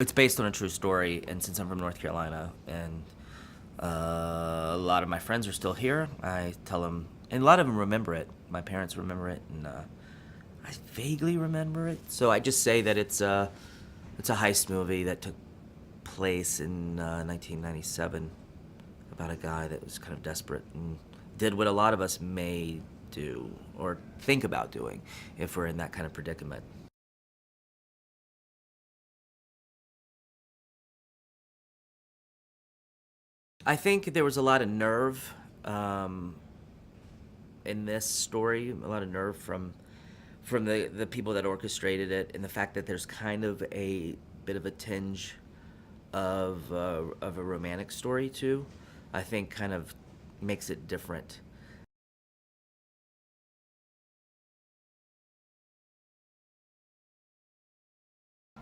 It's based on a true story, and since I'm from North Carolina, and a lot of my friends are still here, I tell them, and a lot of them remember it. My parents remember it, and I vaguely remember it. So I just say that it's a heist movie that took place in 1997 about a guy that was kind of desperate and did what a lot of us may do or think about doing if we're in that kind of predicament. I think there was a lot of nerve in this story, a lot of nerve from the people that orchestrated it, and the fact that there's kind of a bit of a tinge of a romantic story too. I think kind of makes it different.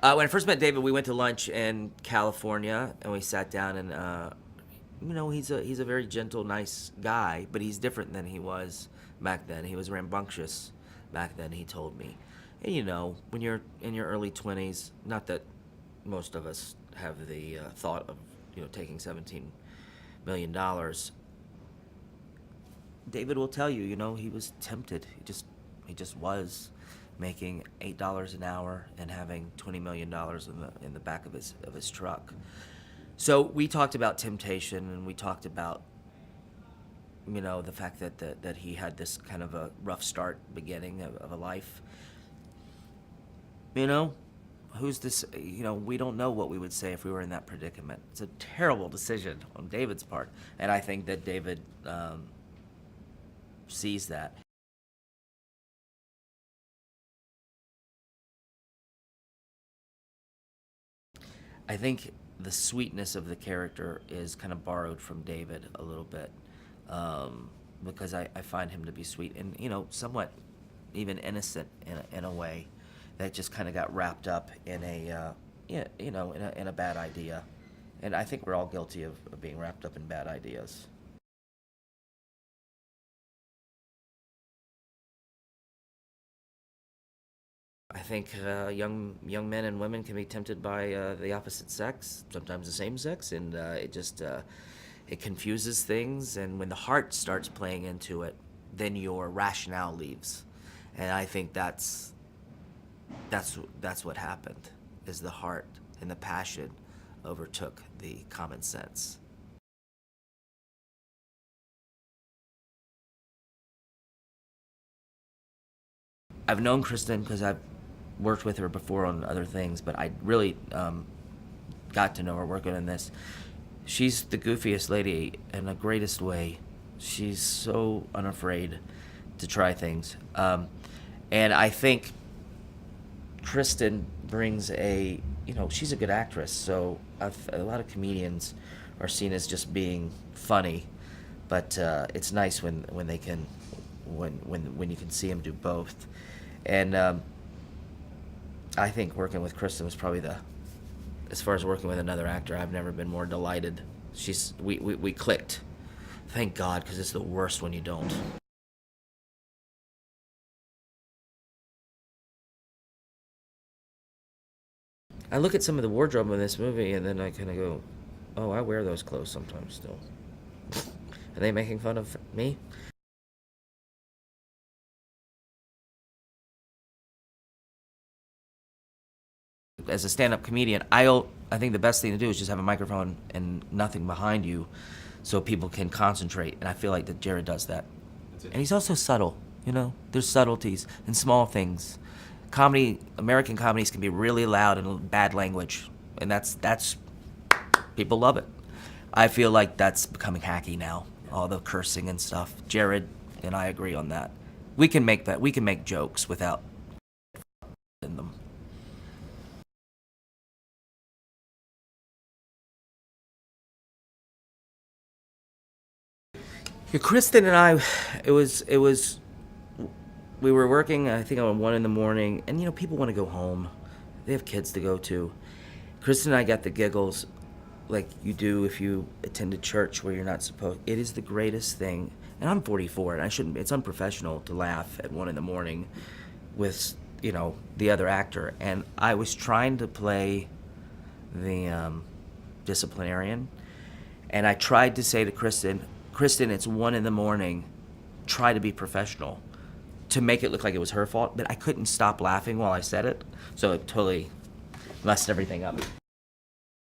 When I first met David, we went to lunch in California, and we sat down, and he's a very gentle, nice guy, but he's different than he was back then. He was rambunctious back then. He told me, and when you're in your early 20s, not that most of us have the thought of taking $17 million. David will tell you, he was tempted. He just was making $8 an hour and having $20 million in the back of his truck. So we talked about temptation, and we talked about the fact that he had this kind of a rough start beginning of a life. Who's this? We don't know what we would say if we were in that predicament. It's a terrible decision on David's part, and I think that David sees that. I think the sweetness of the character is kind of borrowed from David a little bit, because I find him to be sweet and somewhat even innocent in a way that just kind of got wrapped up in in a bad idea, and I think we're all guilty of being wrapped up in bad ideas. I think young men and women can be tempted by the opposite sex, sometimes the same sex, and it confuses things. And when the heart starts playing into it, then your rationale leaves, and I think that's what happened. Is the heart and the passion overtook the common sense. I've known Kristen because I've worked with her before on other things, but I really got to know her working on this. She's the goofiest lady in the greatest way. She's so unafraid to try things. And I think Kristen brings she's a good actress, so a lot of comedians are seen as just being funny, but it's nice when they can, when you can see them do both. And I think working with Kristen was probably as far as working with another actor, I've never been more delighted. We clicked. Thank God, because it's the worst when you don't. I look at some of the wardrobe in this movie, and then I kind of go, oh, I wear those clothes sometimes still. Are they making fun of me? As a stand-up comedian, I think the best thing to do is just have a microphone and nothing behind you, so people can concentrate. And I feel like that Jared does that. And he's also subtle. There's subtleties and small things. American comedies can be really loud and bad language, and that's people love it. I feel like that's becoming hacky now. All the cursing and stuff. Jared and I agree on that. We can make that. We can make jokes without in them. Yeah, Kristen and I, it was we were working, I think, on 1 in the morning, and people want to go home. They have kids to go to. Kristen and I got the giggles like you do if you attend a church where you're not supposed. It is the greatest thing. And I'm 44, and I shouldn't. It's unprofessional to laugh at 1 in the morning with the other actor. And I was trying to play the disciplinarian. And I tried to say to Kristen, it's 1 a.m. Try to be professional, to make it look like it was her fault. But I couldn't stop laughing while I said it, so it totally messed everything up.